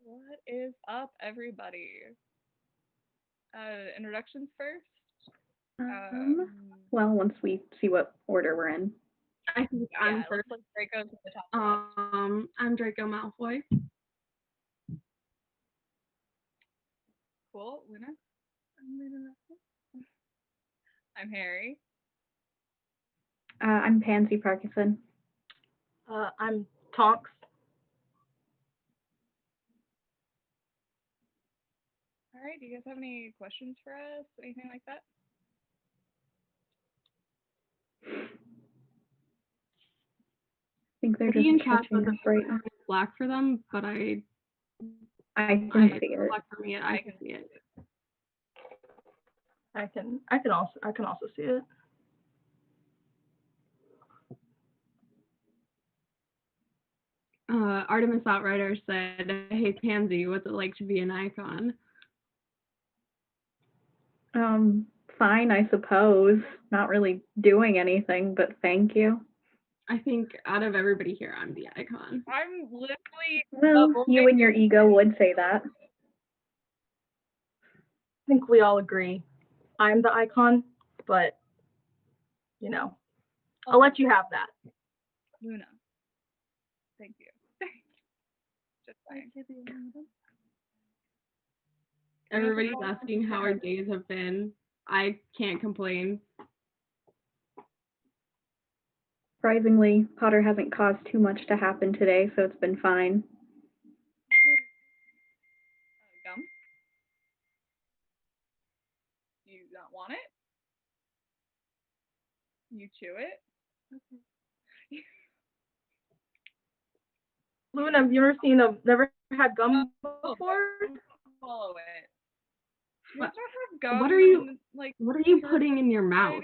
What is up, everybody? Introductions first? Well, once we see what order we're in. I think I'm first. first. Like Draco's at the top left. I'm Draco Malfoy. Cool. Luna? I'm Luna. I'm Harry. I'm Pansy Parkinson. I'm Tonks. Alright, do you guys have any questions for us? Anything like that? I think they're Eddie and just Kat catching up right now. Black for them, but I can see it. Black for me, I can see it. I can also see it. Artemis Outrider said, "Hey Pansy, what's it like to be an icon?" Fine, I suppose. Not really doing anything, but thank you. I think out of everybody here, I'm the icon. I'm literally. Well, you and your ego would say that. I think we all agree. I'm the icon, but you know, I'll let you have that. Luna. Thank you. Just saying. Everybody's asking how our days have been. I can't complain. Surprisingly, Potter hasn't caused too much to happen today, so it's been fine. Gum? You not want it? You chew it? Okay. Luna, have you never had gum before? Swallow it. You ever have gum? What are you and, like? What are you putting in your mouth?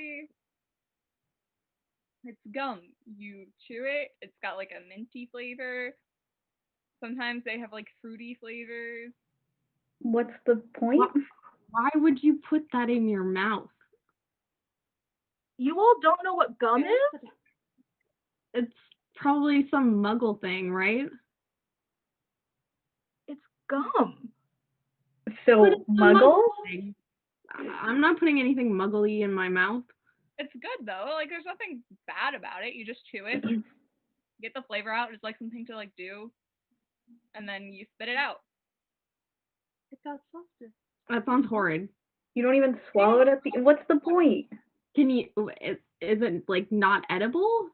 It's gum. You chew it. It's got like a minty flavor. Sometimes they have like fruity flavors. What's the point? Why would you put that in your mouth? You all don't know what gum is? It's probably some muggle thing, right? It's gum. So, muggle? I'm not putting anything muggly in my mouth. It's good though. Like there's nothing bad about it. You just chew it, get the flavor out. It's like something to like do. and then you spit it out. It's got substance. That sounds horrid. You don't even swallow it at the. What's the point? Can you? Is it like not edible?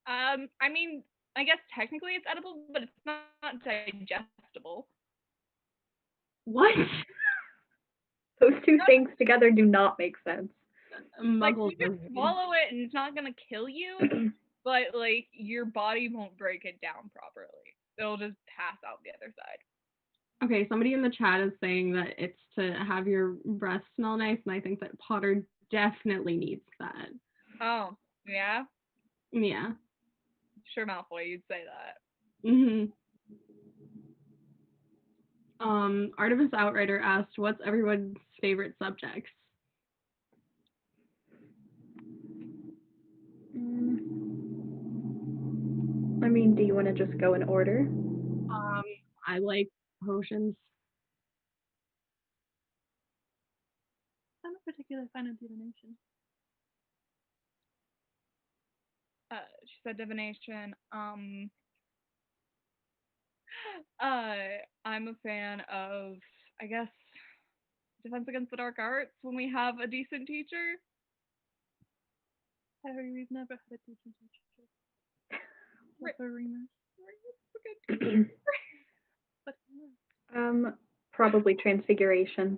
I mean, I guess technically it's edible, but it's not digestible. What? Those two things together do not make sense. Like, Muggle you can doesn't. swallow it and it's not gonna kill you, but like your body won't break it down properly. It'll just pass out the other side. Okay, somebody in the chat is saying that it's to have your breath smell nice, and I think that Potter definitely needs that. Oh, yeah? Yeah. Sure, Malfoy, you'd say that. Mhm. Artemis Outrider asked, "What's everyone's favorite subjects?" I mean, do you want to just go in order? I like potions. I'm a particular fan of divination. She said divination. I'm a fan of, I guess, Defense Against the Dark Arts when we have a decent teacher. Harry, we've never had a decent teacher. Remus. Remus is a good teacher. But Probably Transfiguration.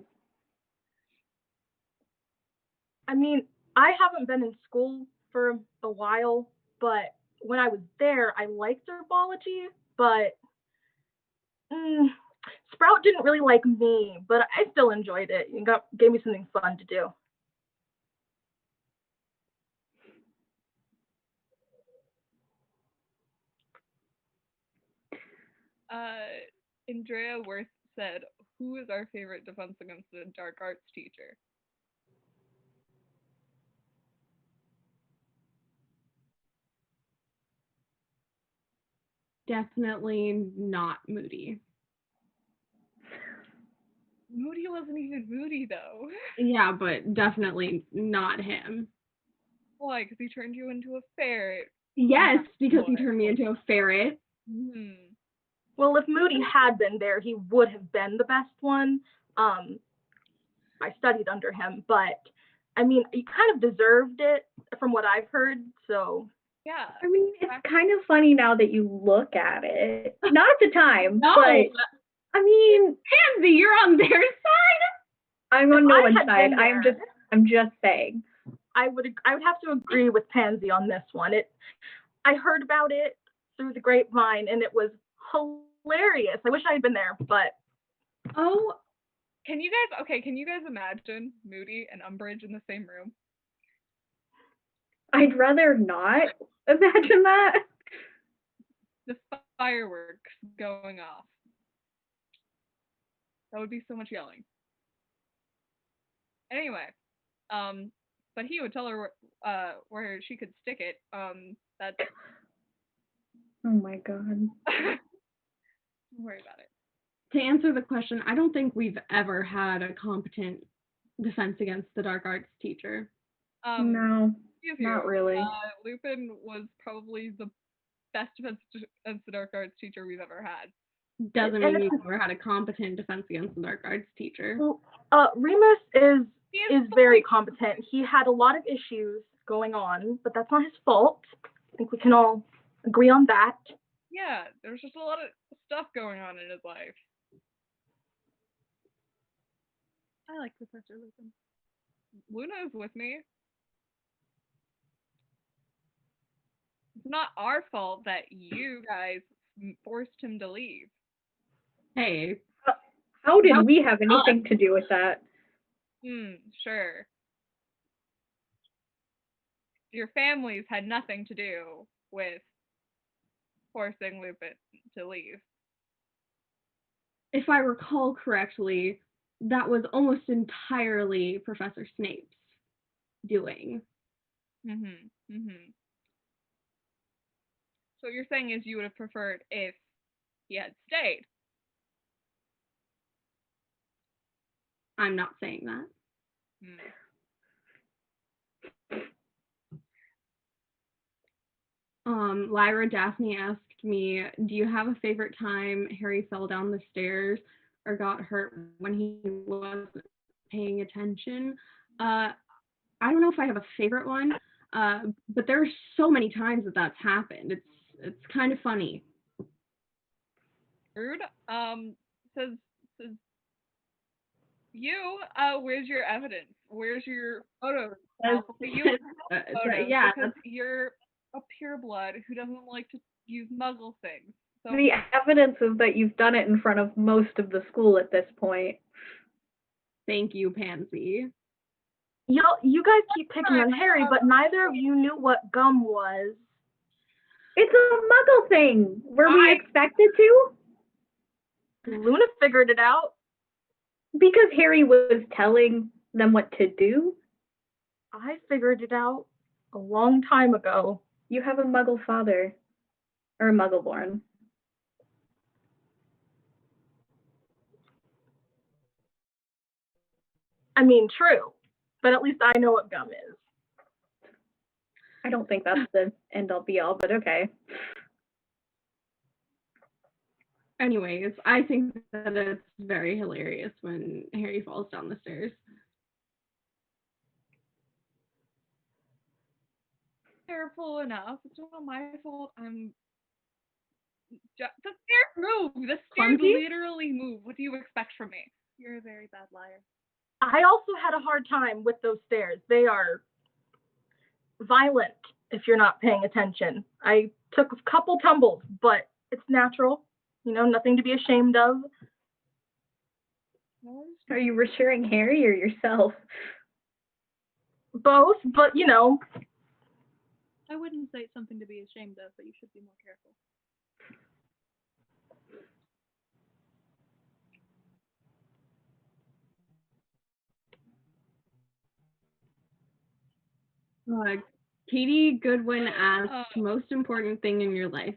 I mean, I haven't been in school for a while, but when I was there, I liked herbology, but Sprout didn't really like me, but I still enjoyed it. It gave me something fun to do. Andrea Worth said, "Who is our favorite Defense Against the Dark Arts teacher?" Definitely not Moody. Moody wasn't even Moody, though. Yeah, but definitely not him. Why? Because he turned you into a ferret. Yes, because he turned me into a ferret. Well, if Moody had been there, he would have been the best one. I studied under him, but I mean, he kind of deserved it from what I've heard, so. Yeah. I mean, it's kind of funny now that you look at it. Not at the time, No. but I mean, Pansy, you're on their side. I'm on no one's side. I'm just saying. I would have to agree with Pansy on this one. I heard about it through the grapevine, and it was hilarious. I wish I had been there, but. Oh. Can you guys imagine Moody and Umbridge in the same room? I'd rather not imagine that. The fireworks going off. That would be so much yelling. Anyway, but he would tell her where she could stick it. That's. Oh my god. Don't worry about it. To answer the question, I don't think we've ever had a competent Defense Against the Dark Arts teacher. No, not really. Lupin was probably the best Defense Against the Dark Arts teacher we've ever had. Doesn't mean we've ever had a competent Defense Against the Dark Arts teacher. Remus is very competent. He had a lot of issues going on, but that's not his fault. I think we can all agree on that. Yeah, there's just a lot of stuff going on in his life. I like Professor Lupin. Luna is with me. It's not our fault that you guys forced him to leave. Hey. How did we have anything to do with that? Sure. Your families had nothing to do with forcing Lupin to leave. If I recall correctly, that was almost entirely Professor Snape's doing. So what you're saying is you would have preferred if he had stayed. I'm not saying that. Lyra Daphne asked me, do you have a favorite time Harry fell down the stairs or got hurt when he wasn't paying attention? I don't know if I have a favorite one, but there are so many times that that's happened. It's kind of funny. Rude. Says you. Where's your evidence? Where's your photos? You have photos Yeah, because you're a pureblood who doesn't like to use Muggle things. So The evidence is that you've done it in front of most of the school at this point. thank you, Pansy. You guys keep picking on Harry, but neither of you knew what gum was. It's a Muggle thing. Were we expected to? Luna figured it out. Because Harry was telling them what to do? I figured it out a long time ago. You have a Muggle father. Or a Muggle-born. I mean, true. But at least I know what gum is. I don't think that's the end-all be-all, but okay. Anyways, I think that it's very hilarious when Harry falls down the stairs. careful enough. It's not my fault. The stairs move. The stairs literally move. What do you expect from me? You're a very bad liar. I also had a hard time with those stairs. They are violent if you're not paying attention. I took a couple tumbles, but it's natural. You know, nothing to be ashamed of. Are you reassuring Harry or yourself? Both, but you know. I wouldn't say it's something to be ashamed of, but you should be more careful. Katie Goodwin asked, most important thing in your life?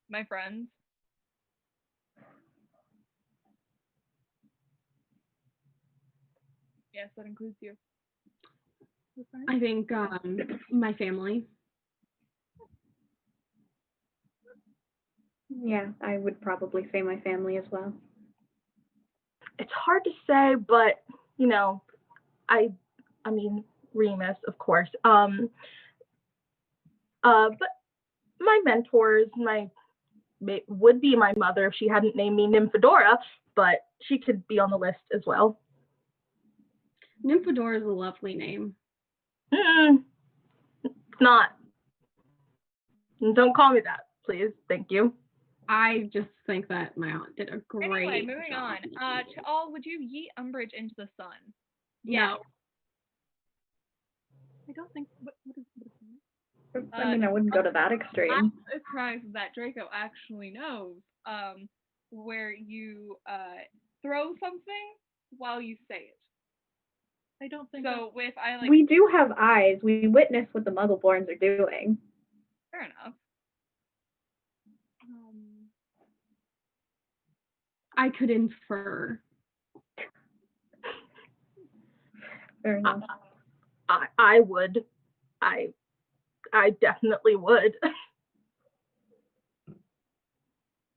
My friends. Yes, that includes you. I think my family. Yeah, I would probably say my family as well. It's hard to say, but you know, I mean Remus, of course. But my mentors, would be my mother if she hadn't named me Nymphadora, but she could be on the list as well. Nymphadora is a lovely name. It's not. Don't call me that, please. Thank you. I just think that my aunt did a great Anyway, moving job. on. To all, would you yeet Umbridge into the sun? No. I don't think. What is I mean, I wouldn't go to that extreme. I'm surprised that Draco actually knows where you throw something while you say it. I don't think so. If I like, we do have eyes. We witness what the Muggleborns are doing. Fair enough. I could infer. Fair enough. I would. I definitely would.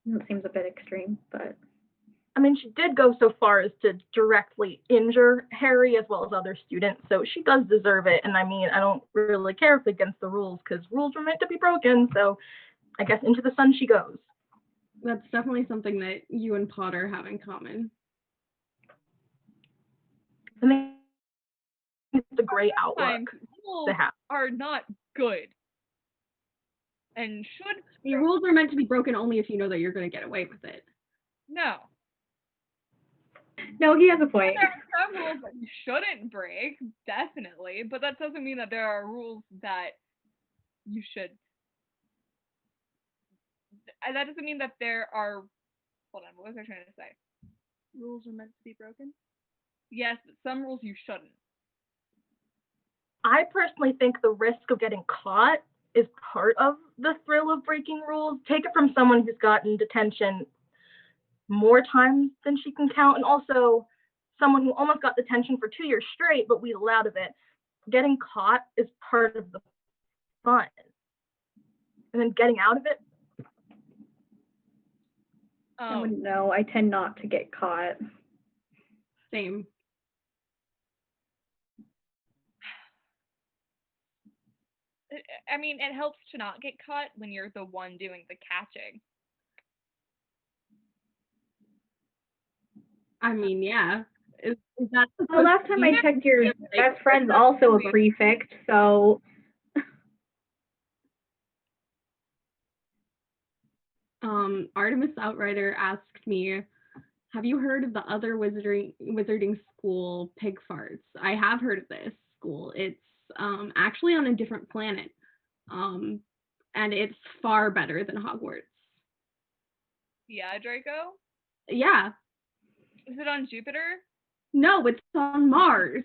It seems a bit extreme, but. I mean, she did go so far as to directly injure Harry as well as other students, so she does deserve it. And I mean, I don't really care if it's against the rules, because rules were meant to be broken, so I guess into the sun she goes. That's definitely something that you and Potter have in common. I mean, it's a great outlook to have. Are not good. And should... The rules are meant to be broken only if you know that you're going to get away with it. No. No, he has a point. There are some rules that you shouldn't break, definitely, but that doesn't mean that there are rules that you should. That doesn't mean that there are. Hold on, what was I trying to say? Rules are meant to be broken? Yes, but some rules you shouldn't. I personally think the risk of getting caught is part of the thrill of breaking rules. Take it from someone who's gotten detention more times than she can count, and also someone who almost got detention for 2 years straight but wheedled out of it. Getting caught is part of the fun, and then getting out of it. I wouldn't know. I tend not to get caught. Same. I mean, it helps to not get caught when you're the one doing the catching. I mean, yeah. Is that Well, last time I checked, your best friend's also a prefect, so. Artemis Outrider asked me, have you heard of the other wizarding school, Pig Farts? I have heard of this school. It's actually on a different planet, and it's far better than Hogwarts. Yeah, Draco? Yeah. Is it on Jupiter? No, it's on Mars.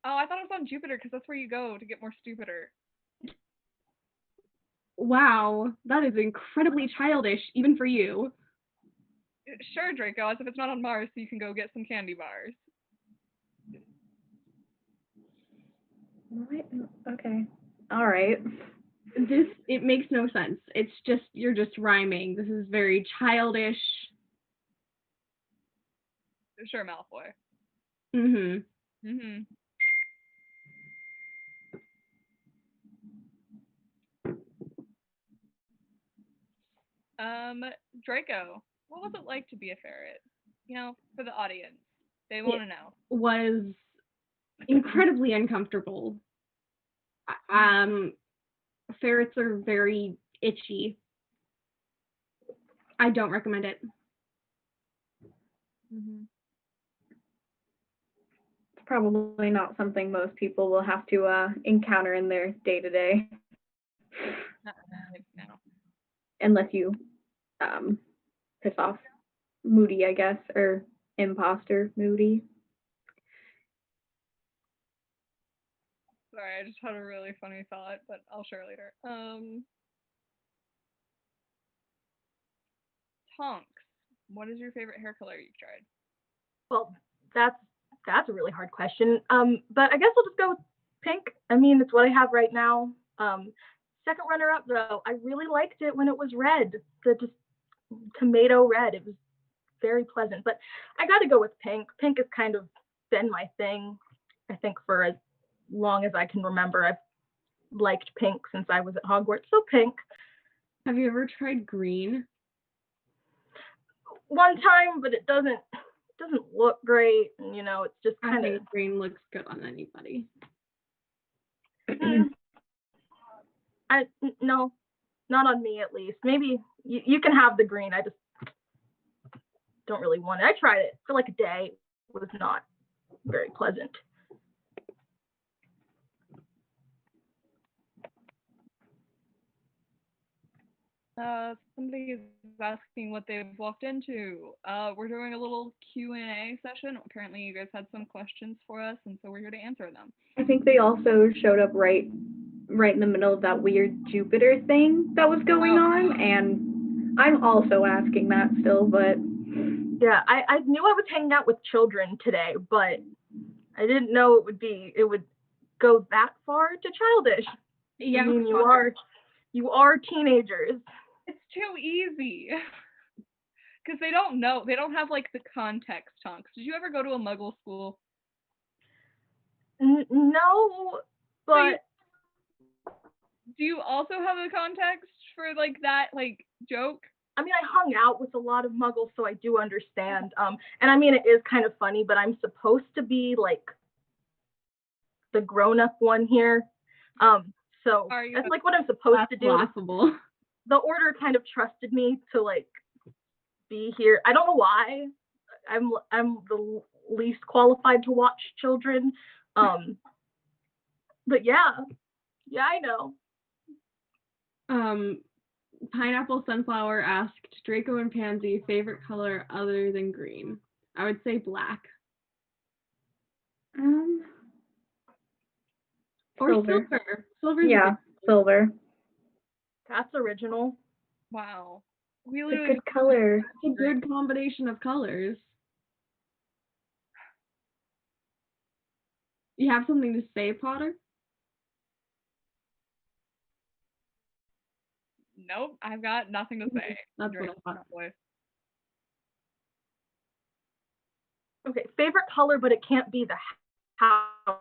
Oh, I thought it was on Jupiter because that's where you go to get more stupider. Wow, that is incredibly childish, even for you. Sure, Draco, as if it's not on Mars, so you can go get some candy bars. What? Okay. All right. It makes no sense. It's just, you're just rhyming. This is very childish. Sure, Malfoy. Mm-hmm. Mm-hmm. Draco, what was it like to be a ferret? You know, for the audience. They want to know. Was incredibly uncomfortable. Ferrets are very itchy. I don't recommend it. Mm-hmm. It's probably not something most people will have to encounter in their day-to-day. No. Unless you piss off Moody, I guess, or imposter Moody. Sorry, I just had a really funny thought, but I'll share later. Tonks, what is your favorite hair color you've tried? Well, that's a really hard question. But I guess I'll just go with pink. I mean, it's what I have right now. Second runner-up, though, I really liked it when it was red, the just tomato red. It was very pleasant. But I got to go with pink. Pink has kind of been my thing, I think, for as long as I can remember. I've liked pink since I was at Hogwarts, so pink. Have you ever tried green? One time, but it doesn't look great, and you know, it's just kind of. Green looks good on anybody. No, not on me at least. Maybe you can have the green. I just don't really want it. I tried it for like a day. It was not very pleasant. Somebody is asking what they've walked into. We're doing a little Q&A session. Apparently you guys had some questions for us, and so we're here to answer them. I think they also showed up right in the middle of that weird Jupiter thing that was going on, and I'm also asking that still, but... Yeah, I knew I was hanging out with children today, but I didn't know it would go that far to childish. Yeah, I mean, you are teenagers. It's too easy. Because they don't know. They don't have, like, the context, Tonks. Did you ever go to a Muggle school? No, but... Do you also have the context for, like, that, like, joke? I mean, I hung out with a lot of Muggles, so I do understand. And I mean, it is kind of funny, but I'm supposed to be, like, the grown-up one here. So that's, like, what I'm supposed to do. Possible. The Order kind of trusted me to, like, be here. I don't know why. I'm the least qualified to watch children. But yeah, I know. Pineapple Sunflower asked Draco and Pansy favorite color other than green. I would say black. Or silver. Silver's yeah, silver. That's original. Wow. We It's a literally good color. It's a good combination of colors. You have something to say, Potter? Nope, I've got nothing to say. That's what I thought. Okay, favorite color, but it can't be the house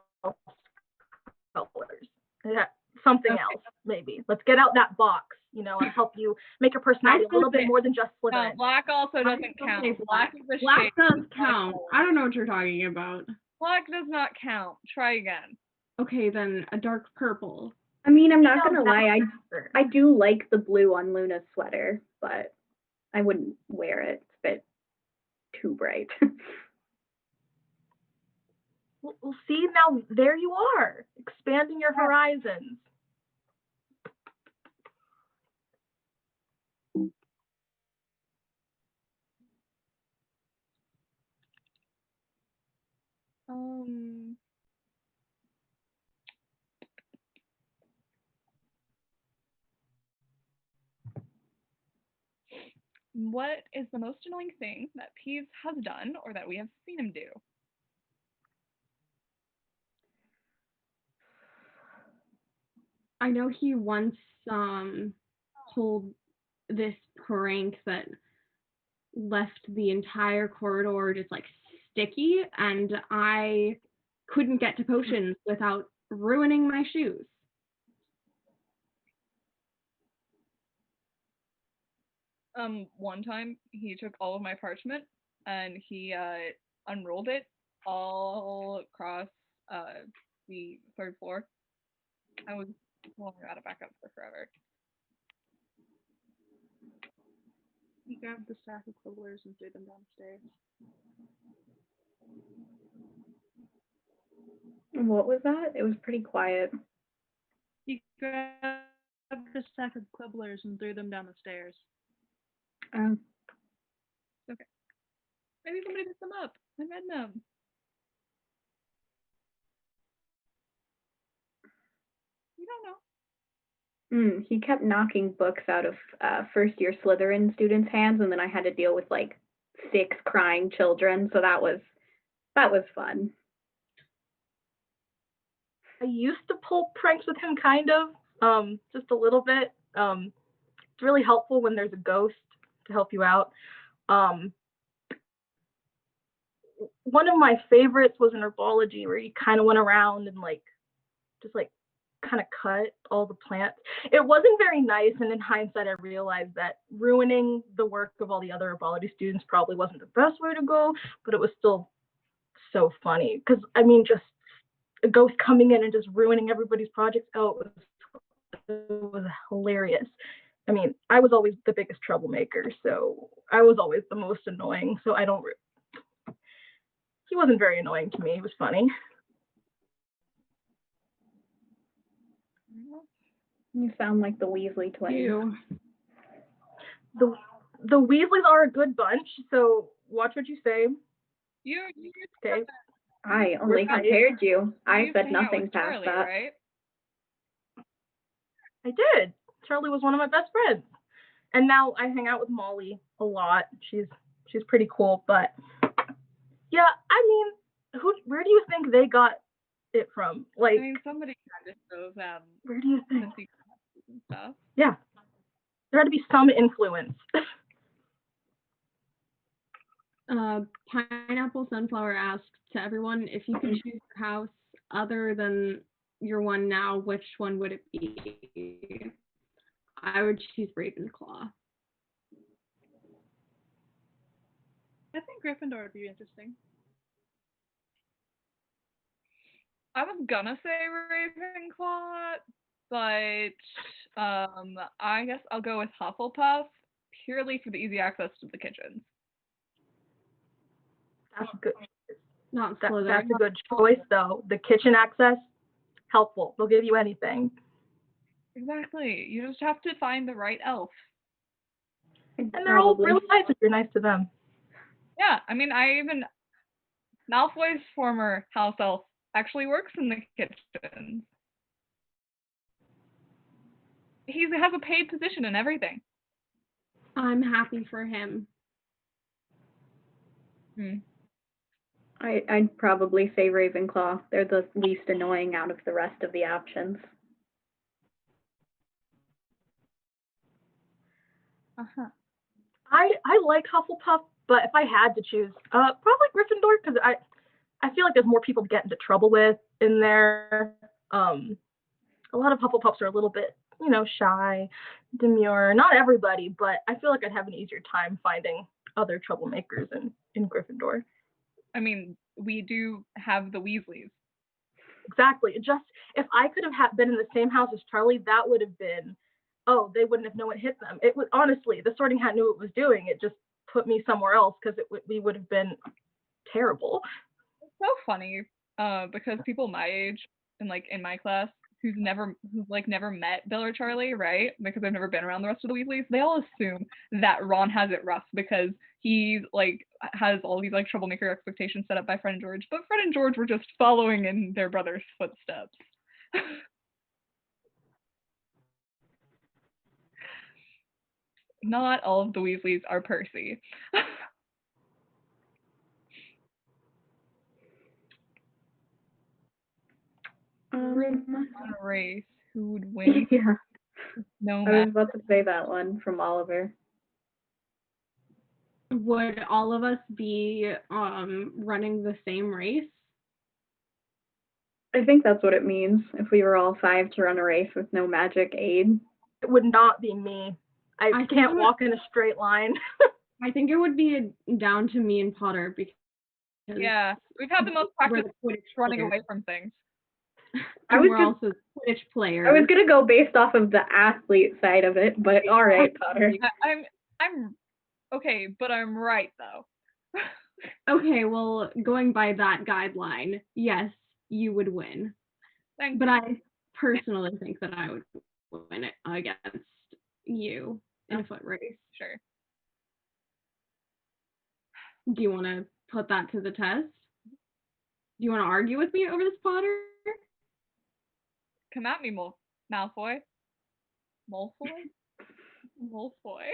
colors. Yeah, something else, maybe. Let's get out that box, and help you make your personality a little bit more than just No, Slytherin. black also doesn't count. Black is a Black shade. does count. I don't know what you're talking about. Black does not count. Try again. Okay, then a dark purple. I mean, I'm not gonna lie, I do like the blue on Luna's sweater, but I wouldn't wear it. It's a bit too bright. We'll see, now there you are, expanding your horizons. What is the most annoying thing that Peeves has done or that we have seen him do? I know he once pulled this prank that left the entire corridor just like sticky, and I couldn't get to potions without ruining my shoes. One time he took all of my parchment and he unrolled it all across the 3rd floor. I was out of backup for forever. He grabbed the stack of quibblers and threw them downstairs. What was that? It was pretty quiet. He grabbed the stack of quibblers and threw them down the stairs. Okay. Maybe somebody picked them up. I read them. You don't know. He kept knocking books out of first-year Slytherin students' hands, and then I had to deal with like 6 crying children, so that was fun. I used to pull pranks with him, kind of, just a little bit. It's really helpful when there's a ghost to help you out. One of my favorites was in herbology, where he kind of went around and just kind of cut all the plants. It wasn't very nice, and in hindsight I realized that ruining the work of all the other herbology students probably wasn't the best way to go, but it was still so funny, because I mean, just a ghost coming in and just ruining everybody's projects. Oh, it was hilarious. I mean, I was always the biggest troublemaker, so I was always the most annoying, so he wasn't very annoying to me. He was funny. You sound like the Weasley twins. Ew. The Weasleys are a good bunch, so watch what you say. You Okay. I only compared you. I said hang out nothing with past Charlie, that. right? I did. Charlie was one of my best friends. And now I hang out with Molly a lot. She's pretty cool, but yeah, I mean, where do you think they got it from? Like, I mean, somebody kind of shows where do you think? and stuff. Yeah, there had to be some influence. Pineapple Sunflower asks to everyone, if you could choose your house other than your one now, which one would it be? I would choose Ravenclaw. I think Gryffindor would be interesting. I was gonna say Ravenclaw, but I guess I'll go with Hufflepuff purely for the easy access to the kitchens. That's good. Not That's Slytherin. a good choice, though. The kitchen access, helpful. They'll give you anything. Exactly. You just have to find the right elf. And they're all really nice if you're nice to them. Yeah, I mean, Malfoy's former house elf actually works in the kitchen. He has a paid position and everything. I'm happy for him. I'd probably say Ravenclaw. They're the least annoying out of the rest of the options. I like Hufflepuff, but if I had to choose, probably Gryffindor, because I feel like there's more people to get into trouble with in there. A lot of Hufflepuffs are a little bit, shy, demure. Not everybody, but I feel like I'd have an easier time finding other troublemakers in Gryffindor. I mean, we do have the Weasleys. Exactly. Just if I could have been in the same house as Charlie, that would have been, they wouldn't have known what hit them. It was honestly, the Sorting Hat knew what it was doing. It just put me somewhere else because we would have been terrible. It's so funny, because people my age and in my class who've never met Bill or Charlie, right? Because they've never been around the rest of the Weasleys, they all assume that Ron has it rough because he has all these troublemaker expectations set up by Fred and George, but Fred and George were just following in their brother's footsteps. Not all of the Weasleys are Percy. Race, who would win? Yeah. No I was about to say that one from Oliver. Would all of us be running the same race? I think that's what it means, if we were all 5 to run a race with no magic aid. It would not be me. I can't walk in a straight line. I think it would be down to me and Potter because yeah, we've had the most practice running away from things. We're also Quidditch players. I was gonna go based off of the athlete side of it, but all right, Potter. I'm okay, but I'm right though. Okay, well, going by that guideline, yes, you would win. Thanks. But I personally think that I would win it against you in a foot race. Sure. Do you want to put that to the test? Do you want to argue with me over this, Potter? Come at me, Malfoy. Malfoy? Malfoy.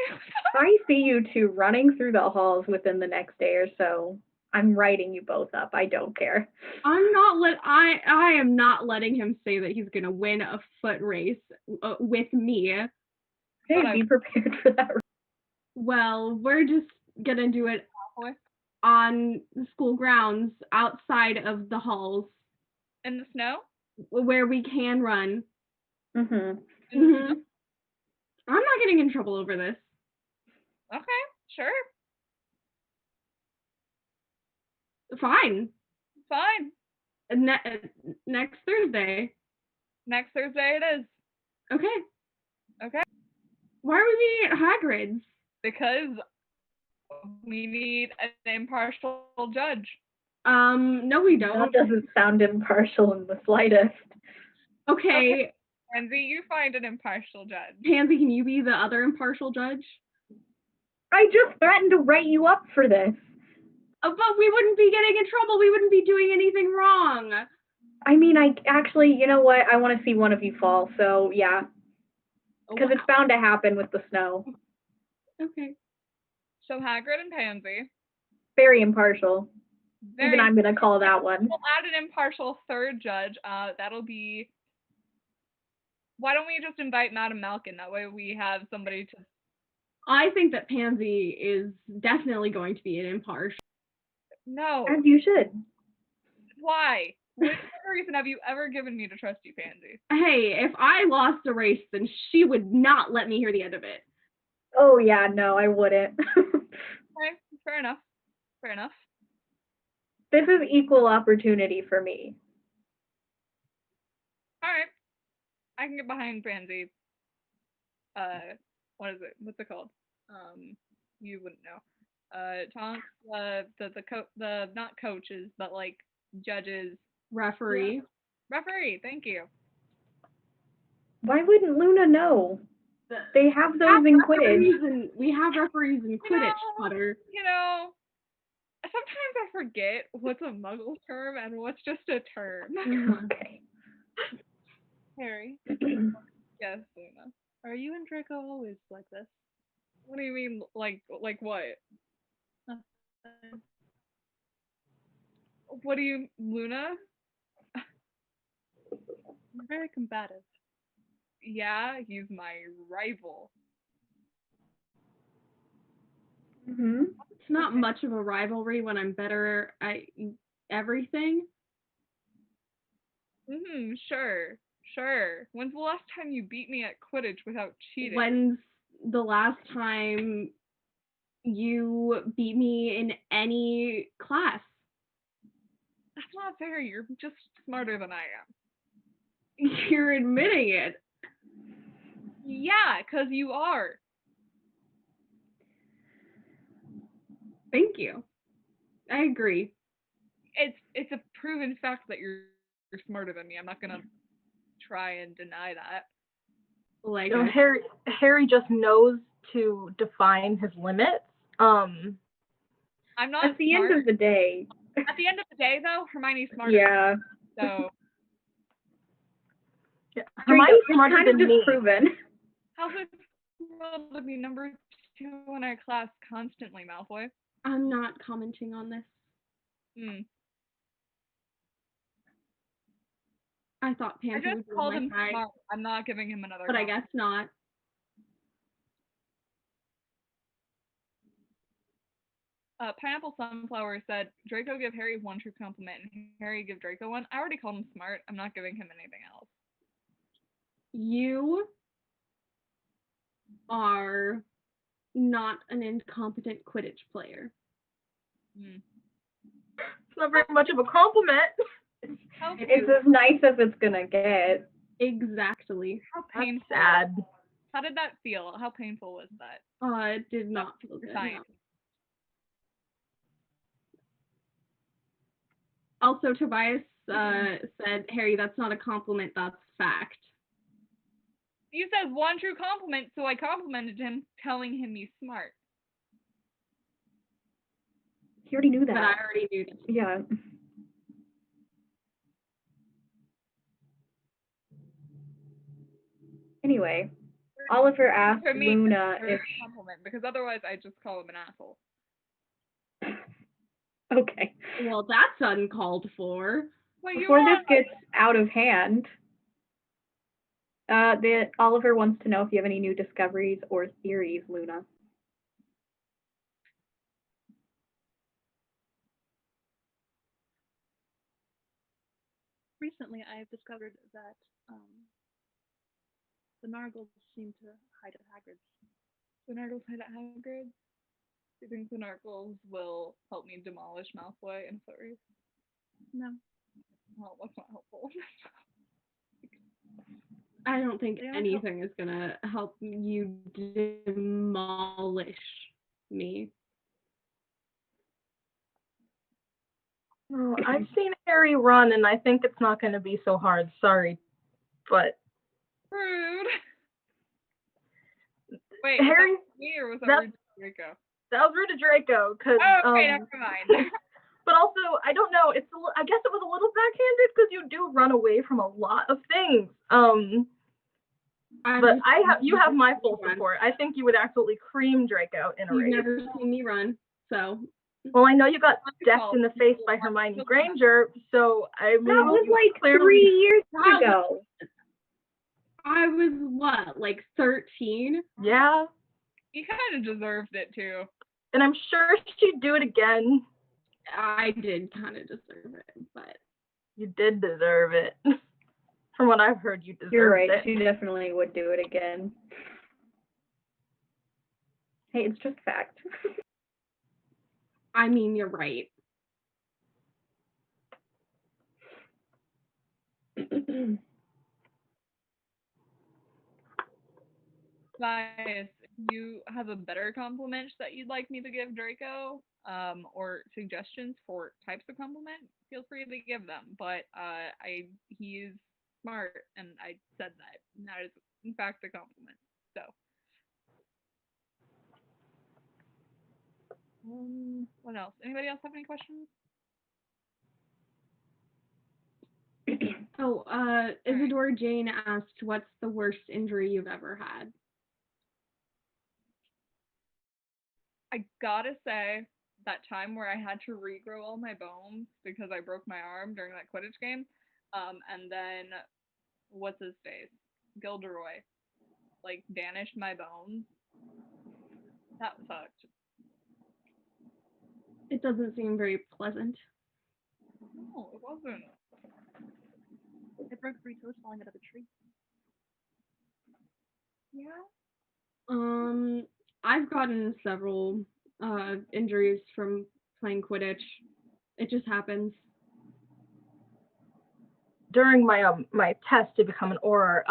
I see you two running through the halls within the next day or so. I'm writing you both up. I don't care. I am not letting him say that he's gonna win a foot race with me. Okay, be prepared for that. Well, we're just gonna do it on the school grounds outside of the halls. In the snow? Where we can run. Mhm. Mhm. I'm not getting in trouble over this. Okay, sure. Fine. Fine. Next Thursday. Next Thursday it is. Okay. Okay. Why are we meeting at Hagrid's? Because we need an impartial judge. No we don't. That doesn't sound impartial in the slightest. Okay. Pansy, you find an impartial judge. Pansy, can you be the other impartial judge? I just threatened to write you up for this. But we wouldn't be getting in trouble. We wouldn't be doing anything wrong. I mean, you know what? I want to see one of you fall, so yeah. Because it's bound to happen with the snow. Okay. So Hagrid and Pansy. Very impartial. Even I'm going to call that one. We'll add an impartial third judge. That'll be... Why don't we just invite Madam Malkin? That way we have somebody to... I think that Pansy is definitely going to be an impartial. No. As you should. Why? What reason have you ever given me to trust you, Pansy? Hey, if I lost a race, then she would not let me hear the end of it. Oh, yeah, no, I wouldn't. Okay, fair enough. Fair enough. This is equal opportunity for me. Alright. I can get behind Pansy. What is it? What's it called? You wouldn't know. Tonks, the not coaches, but judges. Referee. Yeah. Referee, thank you. Why wouldn't Luna know? They have those in Quidditch. We have referees in Quidditch, Potter. You know, sometimes I forget what's a muggle term and what's just a term. Okay. Harry. Yes, Luna. Are you and Draco always like this? What do you mean, like what? Nothing. What do you, Luna? You're very combative. Yeah, he's my rival. Mm-hmm. It's not Okay. much of a rivalry when I'm better at everything. Sure. When's the last time you beat me at Quidditch without cheating? When's the last time you beat me in any class? That's not fair. You're just smarter than I am. You're admitting it. Yeah, 'cause you are. Thank you. I agree. It's a proven fact that you're smarter than me. I'm not gonna try and deny that. Like, You know, Harry just knows to define his limits. I'm not At the smart. end of the day. At the end of the day, though, Hermione's smarter. Yeah. So Yeah, Draco, Hermione's it's smarter kind of than me. disproven. how's it supposed to be number 2 in our class constantly, Malfoy? I'm not commenting on this. I thought I Pansy just would called roll him my eye, smart. I'm not giving him another but I compliment. guess not. Pineapple Sunflower said, Draco give Harry one true compliment and Harry give Draco one. I already called him smart. I'm not giving him anything else. You are not an incompetent Quidditch player. It's not very much of a compliment. It's as nice as it's gonna get. Exactly. How That's painful. sad. How did that feel? How painful was that? It did not feel good. Science. No. Also, Tobias said, Harry, that's not a compliment, that's fact. You said one true compliment, so I complimented him, telling him he's smart. He already knew that. But I already knew this. Yeah. Anyway, Oliver asked For me, Luna it's a if. compliment, because otherwise I just call him an asshole. Okay. Well, that's uncalled for. Well, Before this gets out of hand, Oliver wants to know if you have any new discoveries or theories, Luna. Recently, I've discovered that the Nargles seem to hide at Hagrid's. The Nargles hide at Hagrid. Do you think the Nargles will help me demolish Malfoy and Flurry? No. Well, that's not helpful. I don't think They are anything is gonna help you demolish me. Oh, I've seen Harry run, and I think it's not going to be so hard. Sorry, but Rude. Wait, Harry, was that me or was that that- rude to Draco? that was rude to Draco. Cause, Oh, okay, never mind. But also, I don't know. I guess it was a little backhanded because you do run away from a lot of things. But you have my full support. I think you would absolutely cream Draco in a race. You've never seen me run, so. Well, I know you got decked in the face by Hermione Granger, so I mean, That was you like clearly 3 years ago. I was, what, like 13? Yeah, You kind of deserved it too. and I'm sure she'd do it again. I did kind of deserve it, but. You did deserve it. From what I've heard, you deserved You're right. it. She definitely would do it again. Hey, it's just fact. I mean, you're right. Bias, if you have a better compliment that you'd like me to give Draco, or suggestions for types of compliment, feel free to give them. But he is smart, and I said that. And that is in fact a compliment. So. What else? Anybody else have any questions? Oh, Isadora Jane asked, what's the worst injury you've ever had? I gotta say, that time where I had to regrow all my bones because I broke my arm during that Quidditch game, and then what's his face, Gilderoy, like vanished my bones. That sucked. It doesn't seem very pleasant. No, it wasn't. It broke 3 toes falling out of a tree. Yeah. I've gotten several injuries from playing Quidditch. It just happens. During my test to become an Auror,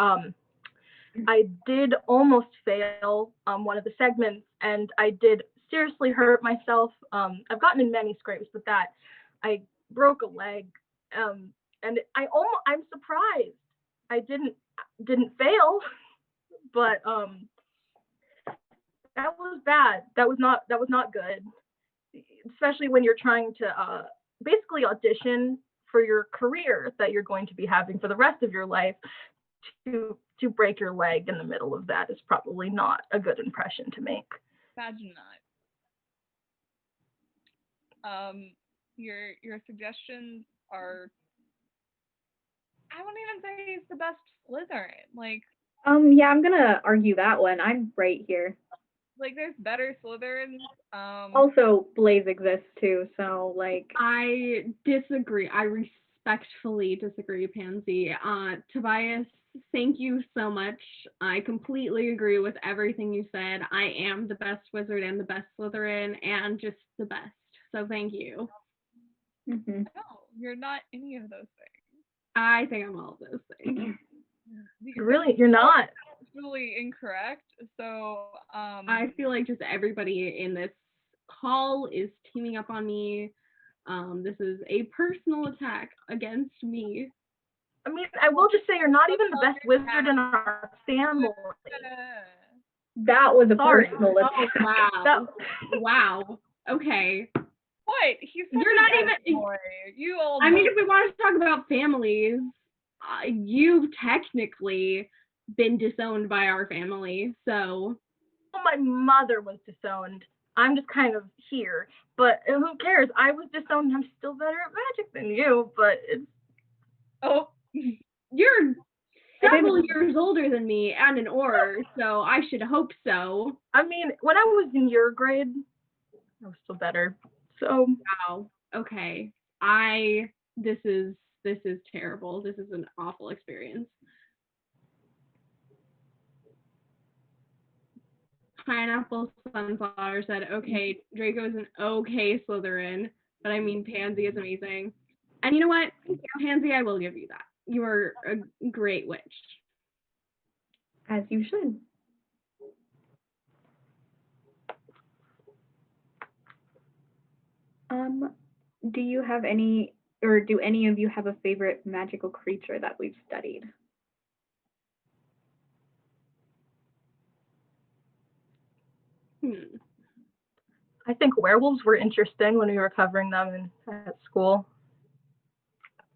I did almost fail one of the segments, and I did seriously hurt myself. I've gotten in many scrapes with that. I broke a leg, and I'm surprised I didn't fail, but that was bad. That was not good, especially when you're trying to basically audition for your career that you're going to be having for the rest of your life. To break your leg in the middle of that is probably not a good impression to make. Imagine not. Your suggestions are. I wouldn't even say he's the best Slytherin. Yeah, I'm gonna argue that one. I'm right here. Like there's better Slytherins. Also, Blaze exists too, so like. I disagree. I respectfully disagree, Pansy. Tobias, thank you so much. I completely agree with everything you said. I am the best wizard and the best Slytherin and just the best. So thank you. Mm-hmm. No, you're not any of those things. I think I'm all of those things. You're not. Absolutely incorrect. So I feel like just everybody in this call is teaming up on me. This is a personal attack against me. I mean, I will just say you're not even the best wizard in our family. That was a Sorry. personal attack. Wow. Wow. Okay. What? He's You're not even. boy. You old. I mean, if we want to talk about families, you've technically been disowned by our family, so. Well, my mother was disowned. I'm just kind of here, but who cares? I was disowned. I'm still better at magic than you, but it's. Oh. You're several years older than me and an Auror, so I should hope so. I mean, when I was in your grade, I was still better. So. Wow. Okay. This is terrible. This is an awful experience. Pineapple Sunflower said, okay, Draco is an okay Slytherin, but I mean, Pansy is amazing. And you know what? Pansy, I will give you that. You are a great witch. As you should. Do you have any, or do any of you have a favorite magical creature that we've studied? I think werewolves were interesting when we were covering them at school.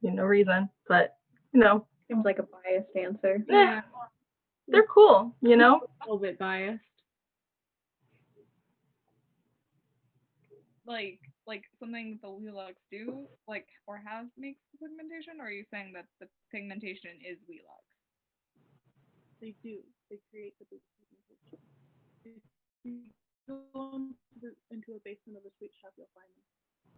No reason, but Seems like a biased answer. Yeah. They're cool, A little bit biased. Like something that the Weelox do, or have makes the pigmentation, or are you saying that the pigmentation is Weelox? They do. They create the pigmentation. If you go into a basement of a sweet shop, you'll find them.